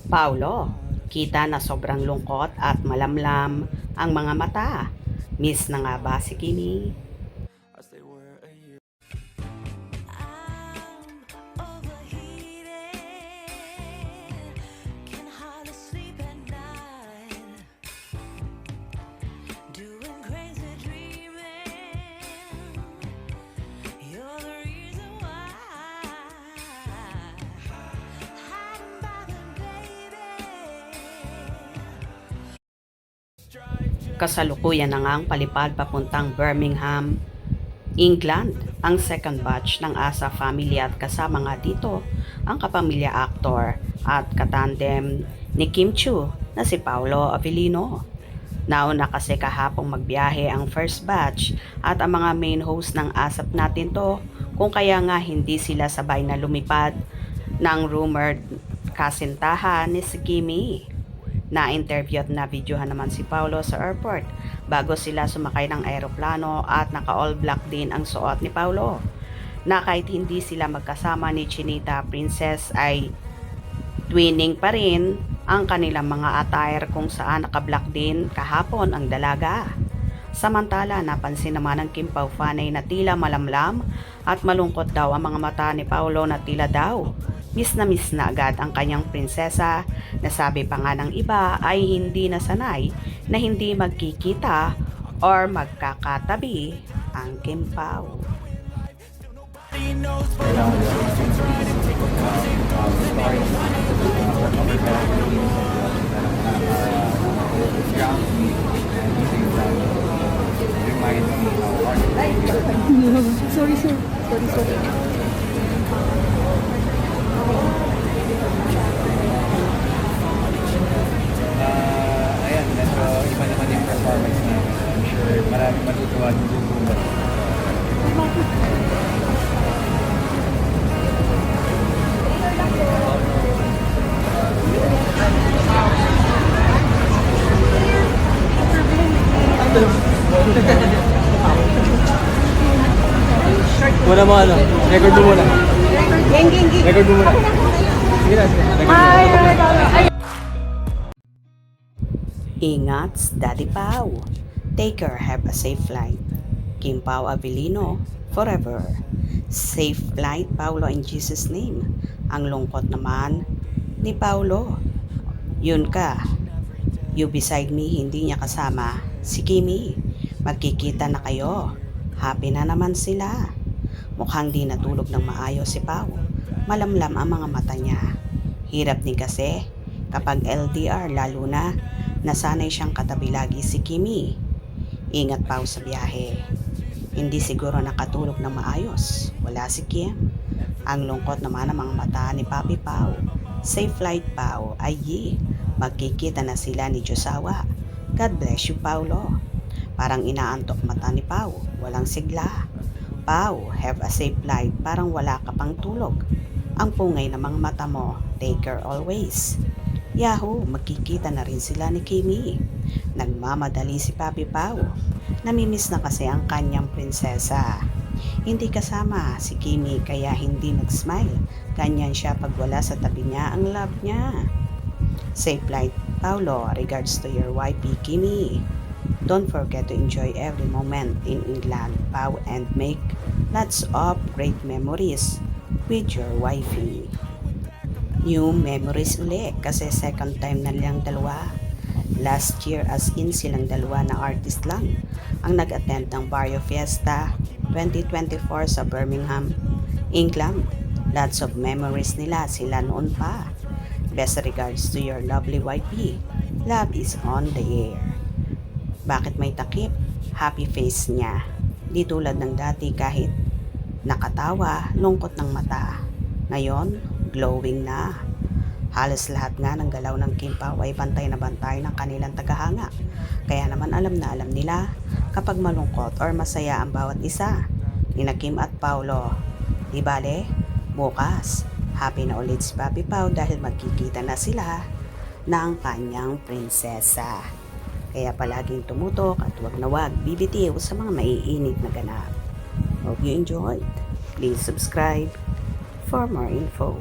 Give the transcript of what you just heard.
Paulo, kita na sobrang lungkot at malamlam ang mga mata. Miss na nga ba si Kimi? I'm overheated, can hardly sleep at night, doing crazy dreaming. You're the reason why, hiding by the baby. Kasalukuyan na nga ang palipad papuntang Birmingham, England, ang second batch ng Asa family at kasama nga dito ang kapamilya actor at katandem ni Kim Chiu na si Paolo Avellino. Nauna kasi kahapong magbiyahe ang first batch at ang mga main host ng ASAP natin to kung kaya nga hindi sila sabay na lumipad ng rumored kasintahan ni si Kimi. Na-interview at na-videohan naman si Paolo sa airport bago sila sumakay ng aeroplano at naka-all black din ang suot ni Paolo. Na kahit hindi sila magkasama ni Chinita Princess ay twinning pa rin ang kanilang mga attire kung saan naka-black din kahapon ang dalaga. Samantala, napansin naman ng Kim Pao fanay na tila malamlam at malungkot daw ang mga mata ni Paolo na tila daw miss na agad ang kanyang prinsesa na sabi pa nga ng iba ay hindi na sanay na hindi magkikita or magkakatabi ang Kim Pao. Sorry, sir. Sorry. Ayan, medyo iba naman yung performance niya. I'm sure maraming matutuwa ng gugulat. Muna mo ano, record mo muna. Record mo muna. Sige na, record mo. Ingat, Daddy Pao. Take care, have a safe flight. Kim Pao Avellino, forever. Safe flight, Paulo, in Jesus' name. Ang lungkot naman ni Paulo. Yun ka. You beside me, hindi niya kasama si Kimi. Magkikita na kayo. Happy na naman sila. Mukhang di natulog ng maayos si Pao. Malamlam ang mga mata niya. Hirap din kasi kapag LDR, lalo na nasanay siyang katabi lagi si Kimi. Ingat Pao sa biyahe. Hindi siguro nakatulog ng maayos. Wala si Kim. Ang lungkot naman ng mga mata ni Papi Pao. Safe flight Pao. Ay, magkikita na sila ni Josawa. God bless you, Paulo. Parang inaantok mata ni Pao. Walang sigla. Pao, have a safe flight. Parang wala ka pang tulog. Ang pungay ng mga mata mo. Take care always. Yahoo, magkikita na rin sila ni Kimi. Nagmamadali si Papi Pao. Namimiss na kasi ang kanyang prinsesa. Hindi kasama si Kimi kaya hindi nag-smile. Ganyan siya pag wala sa tabi niya ang love niya. Safe flight, Paulo. Regards to your wifey, Kimi. Don't forget to enjoy every moment in England, Pao, and make lots of great memories with your wifey. New memories uli kasi second time na nilang dalawa. Last year as in silang dalawa na artist lang ang nag-attend ng Barrio Fiesta 2024 sa Birmingham, England. Lots of memories nila sila noon pa. Best regards to your lovely wifey. Love is on the air. Bakit may takip? Happy face niya. Di tulad ng dati kahit nakatawa, lungkot ng mata. Ngayon, glowing na. Halos lahat nga ng galaw ng Kim Pao ay bantay na bantay ng kanilang tagahanga. Kaya naman alam na alam nila kapag malungkot or masaya ang bawat isa. Nina Kim at Paulo. Di bale, bukas, happy na ulit si Papi Pao dahil magkikita na sila ng kanyang prinsesa. Kaya palaging tumutok at wag na wag bibitiw sa mga maiinit na ganap. Hope you enjoyed. Please subscribe for more info.